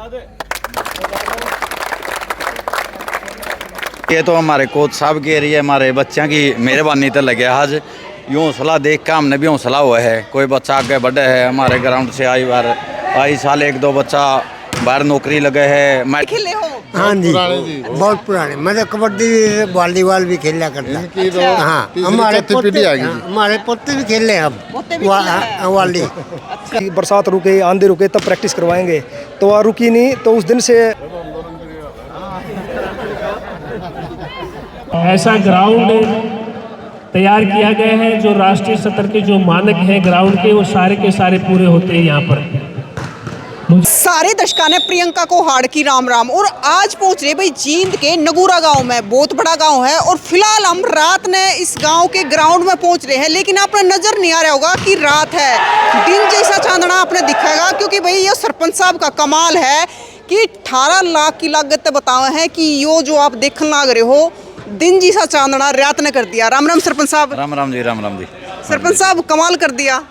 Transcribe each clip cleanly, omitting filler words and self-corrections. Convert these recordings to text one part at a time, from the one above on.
ये तो हमारे कोच साहब के एरिया हमारे बच्चों की मेहरबानी तो लगे आज यूँ हौसला देख के हमने भी हौसला हुआ है। कोई बच्चा आगे बढ़े है हमारे ग्राउंड से आई साल एक दो बच्चा बाहर नौकरी लगे है। मैं खेले हो? हाँ जी, बहुत पुराने। मैं तो कबड्डी वॉलीबॉल भी खेला करता। हाँ, हमारे पोते भी खेल रहे हैं अब वाली। बरसात रुके आंधी रुके तब प्रैक्टिस करवाएंगे, तो वह रुकी नहीं तो उस दिन से ऐसा ग्राउंड तैयार किया गया है जो राष्ट्रीय स्तर के जो मानक हैं ग्राउंड के वो सारे के सारे पूरे होते हैं यहाँ पर। सारे दर्शकों ने प्रियंका को हाड़ की राम राम। और आज पहुंच रहे भाई जींद के नगूरा गांव में, बहुत बड़ा गांव है। और फिलहाल हम रात ने इस गांव के ग्राउंड में पहुंच रहे हैं, लेकिन आपने नजर नहीं आ रहा होगा कि रात है, दिन जैसा चांदना आपने दिखेगा। क्योंकि भाई ये सरपंच साहब का कमाल है कि 18 लाख की लागत बतावा है कि यो जो आप देखने लग रहे हो दिन जैसा चांदना रात ने कर दिया। राम राम सरपंच साहब। राम राम जी, राम राम जी। सरपंच साहब कमाल कर दिया।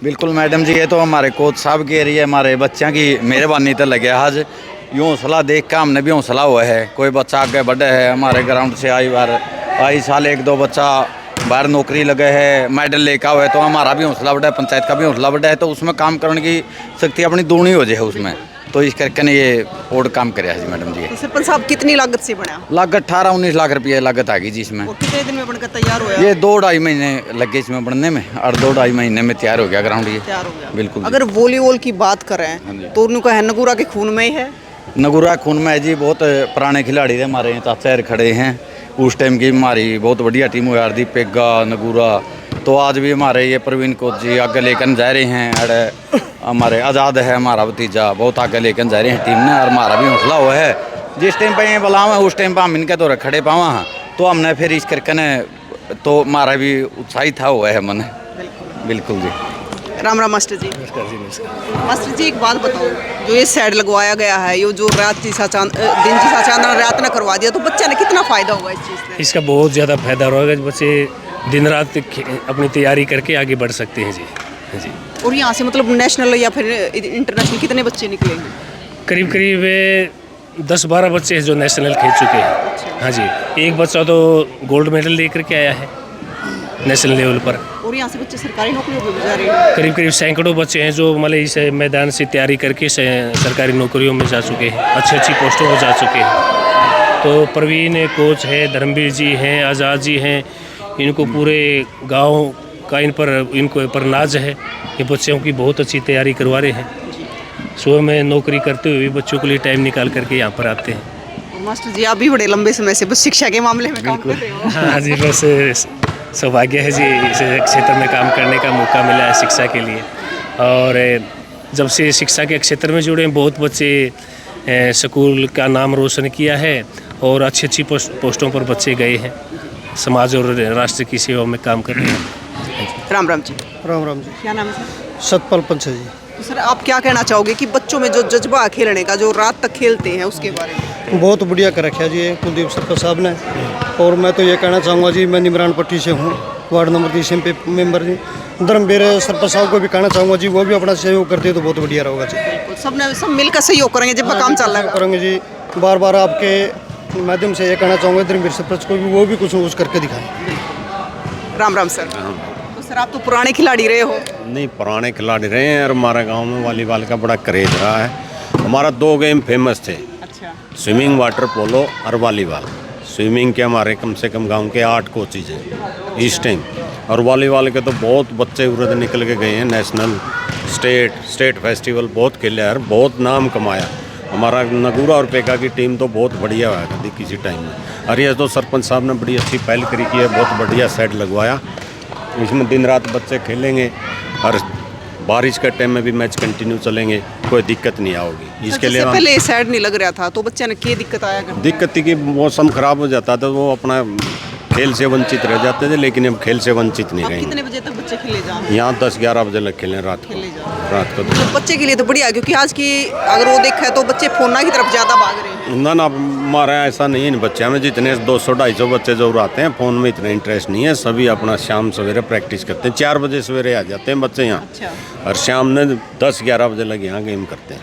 बिल्कुल मैडम जी, ये तो हमारे कोच साहब के एरिया हमारे बच्चों की मेहरबानी तो लगे आज यूँ हौसला देख के हमने भी हौसला हुआ है। कोई बच्चा आगे बढ़े है हमारे ग्राउंड से आई साल एक दो बच्चा बाहर नौकरी लगे है मेडल लेकर हुए, तो हमारा भी हौसला बढ़ा है, पंचायत का भी हौसला बढ़ा है। तो उसमें काम करने की शक्ति अपनी दूनी हो जाए उसमें, तो इस करके ने ये और काम करे जी मैडम जी। सरपंच साहब कितनी लागत से बना? लागत 18-19 लाख रुपये लागत आ गई जी इसमें। और कितने दिन में बनकर तैयार हुआ? ये 2-2.5 महीने लगे इसमें बनने में, और 2-2.5 महीने में तैयार हो गया ग्राउंड ये। तैयार हो गया बिल्कुल। अगर वॉलीबॉल की बात करें तो उनका है नगूरा के खून में ही है। नगूरा खून में है जी, बहुत पुराने खिलाड़ी थे हमारे चाचा खड़े हैं। उस टाइम की हमारी बहुत बढ़िया टीम हुआ, हरदीप पेगा नगूरा। तो आज भी हमारे ये प्रवीण कोच जी आगे लेकर जा रहे हैं। अरे हमारे आज़ाद है हमारा भतीजा, बहुत आगे लेकर जा रहे हैं टीम ने, और हमारा भी हौसला हुआ है। जिस टाइम पे ये बुलावा उस टाइम पे हम इनके तो खड़े पावा हैं, तो हमने फिर इस करके ने तो हमारा भी उत्साहित था हुआ है मन। बिल्कुल जी। राम राम मास्टर जी। मास्टर जी एक बात बताओ, जो ये साइड लगवाया गया है, ये जो रात जैसा दिन जैसा चांदना रात ने करवा दिया, तो बच्चा ने कितना फायदा होगा इस चीज़ से? इसका बहुत ज़्यादा फायदा होगा। बच्चे दिन रात अपनी तैयारी करके आगे बढ़ सकते हैं जी। जी। और यहाँ से मतलब नेशनल या फिर इंटरनेशनल कितने बच्चे निकलेंगे? करीब करीब 10-12 बच्चे हैं जो नेशनल खेल चुके हैं। हाँ जी, एक बच्चा तो गोल्ड मेडल लेकर के आया है नेशनल लेवल पर। और यहाँ से बच्चे सरकारी नौकरियों पर जा रहे हैं। करीब करीब सैकड़ों बच्चे हैं जो मतलब इस मैदान से तैयारी करके सरकारी नौकरियों में जा चुके हैं, अच्छी पोस्टों पर जा चुके हैं। तो प्रवीण कोच है, धर्मवीर जी हैं, आज़ाद जी हैं, इनको पूरे गांव का इनको पर नाज है। ये बच्चों की बहुत अच्छी तैयारी करवा रहे हैं। सुबह में नौकरी करते हुए भी बच्चों के लिए टाइम निकाल करके यहाँ पर आते हैं। मास्टर जी आप भी बड़े लंबे समय से बस शिक्षा के मामले में काम कर रहे हो। हाँ जी, बस सौभाग्य है जी इस क्षेत्र में काम करने का मौका मिला है शिक्षा के लिए। और जब से शिक्षा के क्षेत्र में जुड़े बहुत बच्चे स्कूल का नाम रोशन किया है और अच्छी पोस्टों पर बच्चे गए हैं, समाज और राष्ट्र की सेवा में काम कर रहे हैं। राम राम जी। राम राम जी। क्या नाम है सर? सतपाल पंच जी। तो सर आप क्या कहना चाहोगे कि बच्चों में जो जज्बा खेलने का, जो रात तक खेलते हैं, उसके बारे में? बहुत बढ़िया कर रखा जी ये कुलदीप सरपंच साहब ने। और मैं तो ये कहना चाहूँगा जी, मैं निमरान पट्टी से हूँ, वार्ड नंबर 30 पे मेंबर जी। धर्मवीर सरपंच साहब को भी कहना चाहूँगा जी, वो भी अपना सहयोग करते हैं तो बहुत बढ़िया रहेगा जी। सब मिलकर सहयोग करेंगे जब काम चल रहा है। करेंगे जी। बार बार आपके माध्यम से ये कहना चाहूँगा धर्मवीर सरपंच को भी, वो भी कुछ कुछ करके दिखाएं। राम राम सर। तो सर आप तो पुराने खिलाड़ी रहे हो। नहीं, पुराने खिलाड़ी रहे हैं और हमारे गांव में वॉलीबॉल का बड़ा क्रेज रहा है। हमारा 2 गेम फेमस थे, अच्छा। स्विमिंग, वाटर पोलो और वॉलीबॉल। स्विमिंग के हमारे कम से कम गांव के 8 कोचेज हैं इस टाइम, और वॉलीबॉल के तो बहुत बच्चे उधर निकल के गए हैं। नेशनल स्टेट फेस्टिवल बहुत खेले और बहुत नाम कमाया। हमारा नगूरा और पेका की टीम तो बहुत बढ़िया हुआ कभी किसी टाइम में। और ये तो सरपंच साहब ने बड़ी अच्छी पहल करी की है, बहुत बढ़िया सेट लगवाया। इसमें दिन रात बच्चे खेलेंगे और बारिश के टाइम में भी मैच कंटिन्यू चलेंगे, कोई दिक्कत नहीं आओगी। इसके लिए पहले साइड नहीं लग रहा था तो बच्चे ने क्या दिक्कत आया? दिक्कत थी कि मौसम खराब हो जाता था, वो अपना खेल से वंचित रह जाते थे, लेकिन अब खेल से वंचित नहीं रहेंगे। कितने बजे तक बच्चे खेले जाएं? यहाँ 10-11 बजे लग खेलें रात को। तो बच्चे के लिए तो बढ़िया, क्योंकि आज की अगर वो देखा है तो बच्चे फोन की तरफ ज़्यादा भाग रहे हैं। ना हमारा ऐसा नहीं है। बच्चे में जितने 200-250 बच्चे जो आते हैं, फ़ोन में इतना इंटरेस्ट नहीं है। सभी अपना शाम सवेरे प्रैक्टिस करते हैं। 4 बजे सवेरे आ जाते हैं बच्चे यहाँ। अच्छा। और शाम में 10-11 बजे लग यहाँ गेम करते हैं।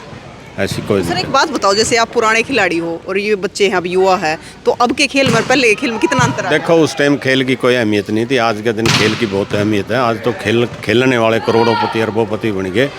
ऐसी कोई सर एक बात बताओ, जैसे आप पुराने खिलाड़ी हो और ये बच्चे हैं अब युवा है, तो अब के खेल में पहले के खेल में कितना अंतर है? देखो उस टाइम खेल की कोई अहमियत नहीं थी, आज के दिन खेल की बहुत अहमियत है। आज तो खेलने वाले करोड़ोंपति अरबोंपति बन गए,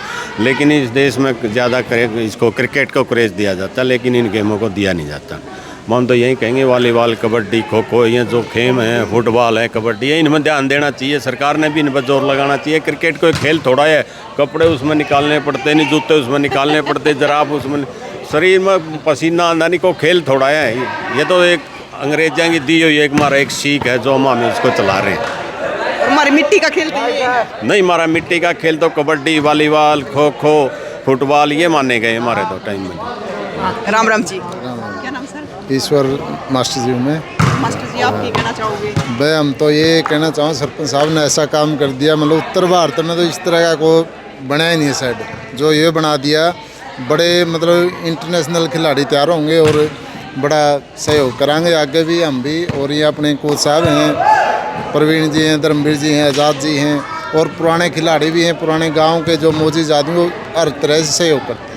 लेकिन इस देश में ज़्यादा इसको क्रिकेट को क्रेज दिया जाता है, लेकिन इन गेमों को दिया नहीं जाता। हम तो यही कहेंगे वॉलीबॉल, कबड्डी, खो खो, ये जो खेम है, फुटबॉल है, कबड्डी है, इनमें ध्यान देना चाहिए। सरकार ने भी इन पर जोर लगाना चाहिए। क्रिकेट कोई खेल थोड़ा है, कपड़े उसमें निकालने पड़ते नहीं, जूते उसमें निकालने पड़ते, जराब उसमें, शरीर में पसीना आना नहीं, को खेल थोड़ा है। ये तो एक अंग्रेजों की दी हुई एक हमारा एक सीख है जो हम इसको चला रहे हैं। हमारी मिट्टी का खेल तो ये है। नहीं, हमारा मिट्टी का खेल तो कबड्डी, वॉलीबॉल, खो खो, फुटबॉल ये माने गए हमारे तो टाइम में। राम राम जी, क्या नाम सर? ईश्वर मास्टर जी में। मास्टर जी आप क्या कहना चाहोगे? भाई हम तो ये कहना चाहूँ, सरपंच साहब ने ऐसा काम कर दिया, मतलब उत्तर भारत में तो इस तरह का को बनाया नहीं है साइड, जो ये बना दिया। बड़े मतलब इंटरनेशनल खिलाड़ी तैयार होंगे और बड़ा सहयोग कराएंगे आगे भी हम भी। और ये अपने कोच साहब हैं, प्रवीण जी हैं, धर्मवीर जी हैं, आज़ाद जी हैं, और पुराने खिलाड़ी भी हैं, पुराने गाँव के जो मौजूद आदमी वो हर तरह से सहयोग करते हैं।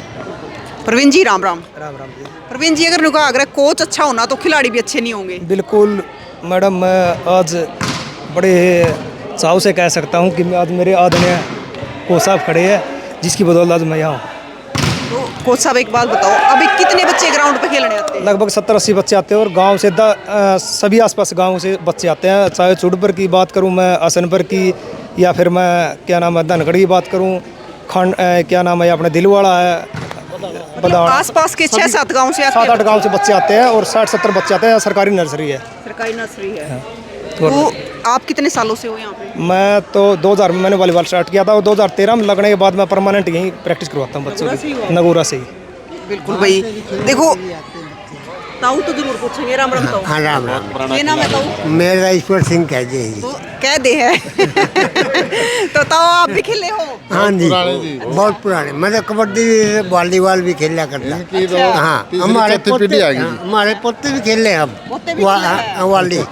प्रवीण जी राम राम। राम राम जी। प्रवीण जी अगर कोच अच्छा होना तो खिलाड़ी भी अच्छे नहीं होंगे? बिल्कुल मैडम, मैं आज बड़े चाव से कह सकता हूँ कि आज मेरे आदरणीय कोच साहब खड़े हैं, जिसकी बदौलत आज मैं यहाँ हूँ। तो कोच साहब एक बात बताओ, अभी कितने बच्चे ग्राउंड पे खेलने आते हैं? लगभग 70-80 बच्चे आते हैं, और गांव से सभी आसपास गांव से बच्चे आते हैं। चाहे चुड़पर की बात करूं मैं, असनपर की, या फिर मैं क्या नाम है धनगढ़ की बात करूं, क्या नाम है अपने दिलवाड़ा है, आसपास के 6-7 गांव से 7-8 गांव से बच्चे आते हैं, और 60-70 बच्चे आते हैं। सरकारी नर्सरी है। सरकारी नर्सरी है। तो आप कितने सालों से हो यहाँ पे? मैं तो 2000 में मैंने वॉलीबॉल स्टार्ट किया था, और 2013 में लगने के बाद मैं परमानेंट यहीं प्रैक्टिस करवाता हूँ बच्चों की, नगूरा से ही। बिल्कुल भाई, देखो ताऊ तो जरूर पूछेंगे। राम राम ताऊ। हाँ राम राम। ये नाम है ताऊ? मेरा ईश्वर सिंह कह दे। तो कह दे है। तो ताऊ आप भी खेले हो? हाँ जी, बहुत पुराने। मैं तो कबड्डी, वॉलीबॉल भी खेला करता। हाँ, हमारे पोते भी खेल रहे अब वाली।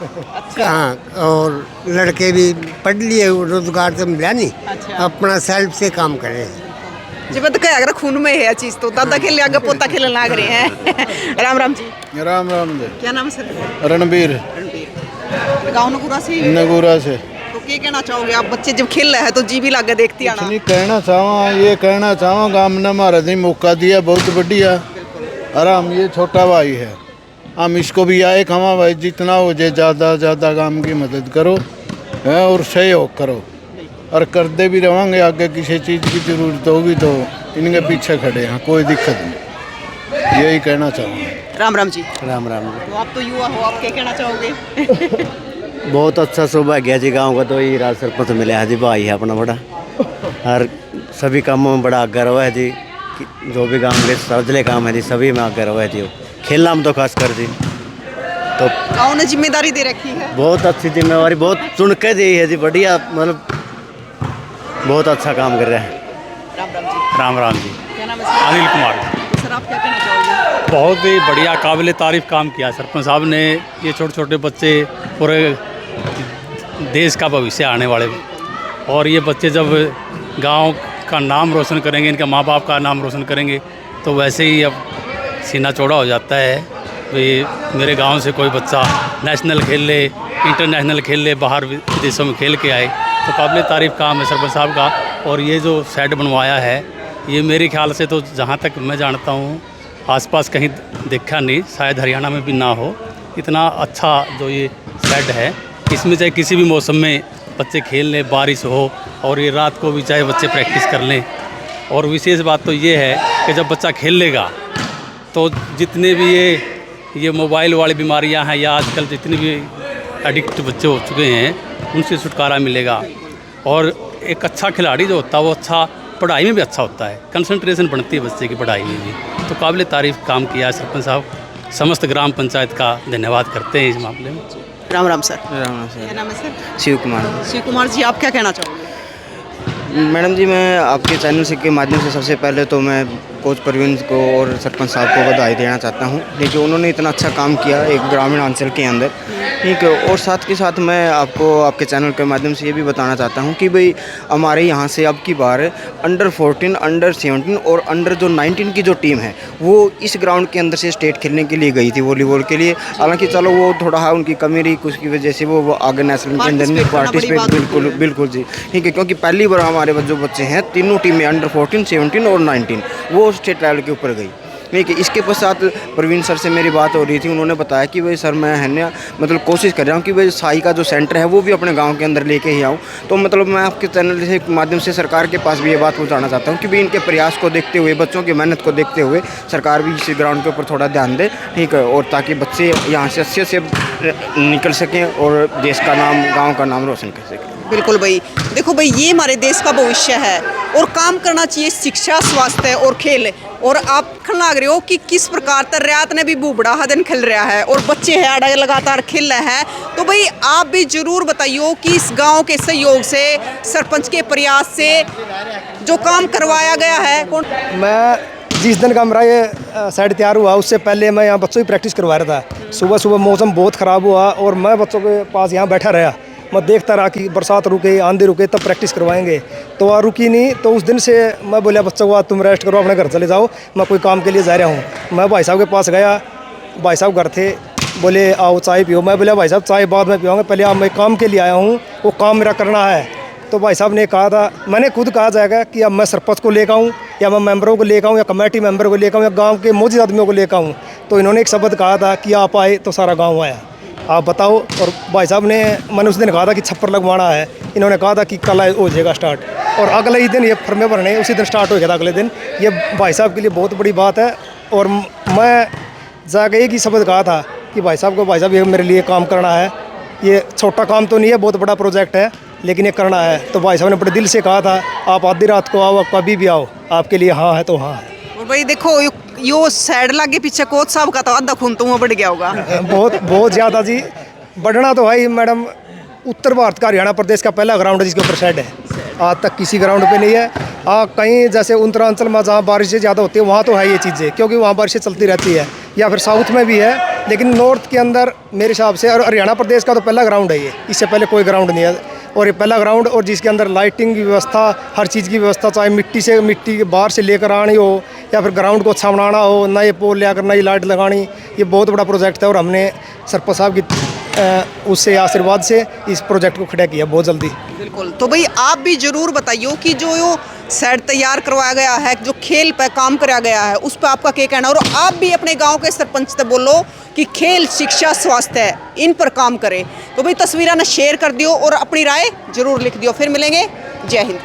हाँ, और लड़के भी पढ़ लिए, रोजगार तो मिला नहीं, अपना सेल्फ से काम कर रहे हैं। जब तो क्या अगर खून में है चीज, तो दादा खेले आगे पोता खेलने लग रहे हैं। राम राम जी। राम राम जी। क्या नाम है सर? रणबीर। गाँव नगूरा से? नगूरा से। तो क्या कहना चाहोगे आप? बच्चे जब खेल रहे हैं तो जी भी लागे देखती आना। नहीं कहना चाहूँ, ये कहना चाहूँ गाँव ने हमारा ने मौका दिया, बहुत बढ़िया। आराम, ये छोटा भाई है, हम इसको भी आए खमा भाई, जितना हो जाए ज़्यादा गाँव की मदद करो है और सहयोग करो, और करते भी रहेंगे। आगे किसी चीज़ की ज़रूरत होगी तो इनके पीछे खड़े हैं, कोई दिक्कत नहीं। यही कहना चाहूँगा। राम राम जी। राम राम। तो आप तो युवा हो, आप क्या कहना चाहोगे? बहुत अच्छा सौभाग्य जी, गांव का तो ये राज सरपंच मिले है जी, भाई है अपना बड़ा, और सभी कामों में बड़ा आगे रहा है जी। जो भी गाँव के सर्जले काम है जी, सभी में आगे रहा है जी। खेलना में तो खास कर जी, तो गाँव ने जिम्मेदारी दे रखी है। बहुत अच्छी जिम्मेवारी, बहुत चुन के दी है जी, बढ़िया, मतलब बहुत अच्छा काम कर रहे हैं। राम राम जी। राम राम जी। क्या नाम है सर? अनिल कुमार। तो सर आप क्या कहना चाहोगे? बहुत ही बढ़िया काबिल तारीफ काम किया सरपंच साहब ने। ये छोटे छोटे बच्चे पूरे देश का भविष्य आने वाले, और ये बच्चे जब गांव का नाम रोशन करेंगे, इनके माँ बाप का नाम रोशन करेंगे, तो वैसे ही अब सीना चौड़ा हो जाता है। भाई मेरे गांव से कोई बच्चा नेशनल खेल ले, इंटरनेशनल खेल ले, बाहर विदेशों में खेल के आए, तो काबिल तारीफ काम है सरपंच साहब का। और ये जो सेट बनवाया है, ये मेरे ख्याल से तो जहाँ तक मैं जानता हूँ आसपास कहीं देखा नहीं, शायद हरियाणा में भी ना हो। इतना अच्छा जो ये सेट है, इसमें चाहे किसी भी मौसम में बच्चे खेल लें, बारिश हो, और ये रात को भी चाहे बच्चे प्रैक्टिस कर लें। और विशेष बात तो ये है कि जब बच्चा खेल लेगा तो जितने भी ये मोबाइल वाली बीमारियां हैं, या आजकल जितने भी एडिक्ट बच्चे हो चुके हैं, उनसे छुटकारा मिलेगा। और एक अच्छा खिलाड़ी जो होता है वो अच्छा पढ़ाई में भी अच्छा होता है, कंसंट्रेशन बढ़ती है बच्चे की पढ़ाई में भी। तो काबिल तारीफ काम किया है सरपंच साहब, समस्त ग्राम पंचायत का धन्यवाद करते हैं इस मामले में। राम राम सर। राम क्या सर। नाम है सर? शिव कुमार। शिव कुमार जी, आप क्या कहना चाहोगे? मैडम जी, मैं आपके चैनल से के माध्यम से सबसे पहले तो मैं कोच प्रवीण को और सरपंच साहब को बधाई देना चाहता हूँ। देखिए उन्होंने इतना अच्छा काम किया एक ग्रामीण अंचल के अंदर, ठीक है। और साथ के साथ मैं आपको आपके चैनल के माध्यम से ये भी बताना चाहता हूँ कि भाई हमारे यहाँ से अब की बार अंडर 14, अंडर 17 और अंडर जो 19 की जो टीम है वो इस ग्राउंड के अंदर से स्टेट खेलने के लिए गई थी वॉलीबॉल के लिए। हालांकि चलो वो थोड़ा उनकी कमी रही, कुछ की वजह से वो आगे नेशनल के अंदर नहीं पार्टिसिपेट, बिल्कुल जी, ठीक है। क्योंकि पहली बार हमारे जो बच्चे हैं तीनों टीमें अंडर 14, 17 और 19 वो स्टेट लेवल के ऊपर गई, ठीक है। इसके पश्चात प्रवीण सर से मेरी बात हो रही थी, उन्होंने बताया कि भाई सर मैं है ना मतलब कोशिश कर रहा हूँ कि भाई साई का जो सेंटर है वो भी अपने गांव के अंदर लेके ही आऊँ। तो मतलब मैं आपके चैनल से माध्यम से सरकार के पास भी ये बात पहुँचाना चाहता हूँ कि भाई इनके प्रयास को देखते हुए, बच्चों की मेहनत को देखते हुए सरकार भी इस ग्राउंड के ऊपर थोड़ा ध्यान दे, ठीक है। और ताकि बच्चे यहाँ से अच्छे से निकल सकें और देश का नाम, गाँव का नाम रोशन कर सकें। बिल्कुल भाई, देखो भाई ये हमारे देश का भविष्य है और काम करना चाहिए शिक्षा, स्वास्थ्य और खेल। और आप खन लग रहे हो कि किस प्रकार तर रात ने भी बूबड़ा हदन खेल रहा है और बच्चे है आड़ा लगातार खेल रहे हैं। तो भाई आप भी जरूर बताइए कि इस गांव के सहयोग से, सरपंच के प्रयास से जो काम करवाया गया है। मैं जिस दिन का मेरा ये साइड तैयार हुआ उससे पहले मैं यहाँ बच्चों की प्रैक्टिस करवा रहा था। सुबह सुबह मौसम बहुत ख़राब हुआ और मैं बच्चों के पास यहाँ बैठा रहा, मैं देखता रहा कि बरसात रुके, आंधी रुके तब प्रैक्टिस करवाएंगे, तो वह रुकी नहीं। तो उस दिन से मैं बोला बच्चों को तुम रेस्ट करो, अपने घर चले जाओ, मैं कोई काम के लिए जा रहा हूँ। मैं भाई साहब के पास गया, भाई साहब घर थे, बोले आओ चाय पियो। मैं बोला भाई साहब चाय बाद में पियोंगे, पहले आप मैं काम के लिए आया हूँ, वो काम मेरा करना है। तो भाई साहब ने कहा था, मैंने खुद कहा जाएगा कि अब मैं सरपंच को लेकर आऊँ या मैं मेंबरों को लेकर आऊँ या कमेटी मेंबर को लेकर आऊँ या गाँव के मौजूद आदमियों को लेकर आऊँ। तो इन्होंने एक शब्द कहा था कि आप आए तो सारा गाँव आया, आप बताओ। और भाई साहब ने, मैंने उस दिन कहा था कि छप्पर लगवाना है, इन्होंने कहा था कि कल हो जाएगा स्टार्ट, और अगले ही दिन ये फर्मे भरने उसी दिन स्टार्ट हो गया था अगले दिन। ये भाई साहब के लिए बहुत बड़ी बात है। और मैं जाके एक ही शब्द कहा था कि भाई साहब को, भाई साहब ये मेरे लिए काम करना है, ये छोटा काम तो नहीं है, बहुत बड़ा प्रोजेक्ट है, लेकिन ये करना है। तो भाई साहब ने बड़े दिल से कहा था आप आधी रात को आओ, कभी भी आओ, आपके लिए हाँ है तो हाँ है। और भाई देखो यो साइड लागे पीछे कोच साहब का तो आधा खून तो वहाँ बढ़ गया होगा। बहुत ज़्यादा जी, बढ़ना तो भाई मैडम। उत्तर भारत का हरियाणा प्रदेश का पहला ग्राउंड है जिसके ऊपर शेड है, आज तक किसी ग्राउंड पे नहीं है। कहीं जैसे उत्तरांचल में जहाँ बारिशें ज़्यादा होती है वहाँ तो है ये चीज़ें, क्योंकि वहाँ बारिशें चलती रहती है, या फिर साउथ में भी है, लेकिन नॉर्थ के अंदर मेरे हिसाब से, और हरियाणा प्रदेश का तो पहला ग्राउंड है ये, इससे पहले कोई ग्राउंड नहीं है। और ये पहला ग्राउंड, और जिसके अंदर लाइटिंग की व्यवस्था, हर चीज़ की व्यवस्था, चाहे मिट्टी के बाहर से लेकर आनी हो या फिर ग्राउंड को अच्छा बनाना हो, नए पोल लेकर नई लाइट लगानी, ये बहुत बड़ा प्रोजेक्ट है। और हमने सरपंच साहब की उससे आशीर्वाद से इस प्रोजेक्ट को खड़ा किया बहुत जल्दी। बिल्कुल, तो भाई आप भी जरूर बताइए कि जो यो सेट तैयार करवाया गया है, जो खेल पर काम कराया गया है, उस पर आपका क्या कहना है। और आप भी अपने गांव के सरपंच से बोलो कि खेल, शिक्षा, स्वास्थ्य इन पर काम करें। तो भाई तस्वीरें ना शेयर कर दियो और अपनी राय जरूर लिख दियो। फिर मिलेंगे, जय हिंद।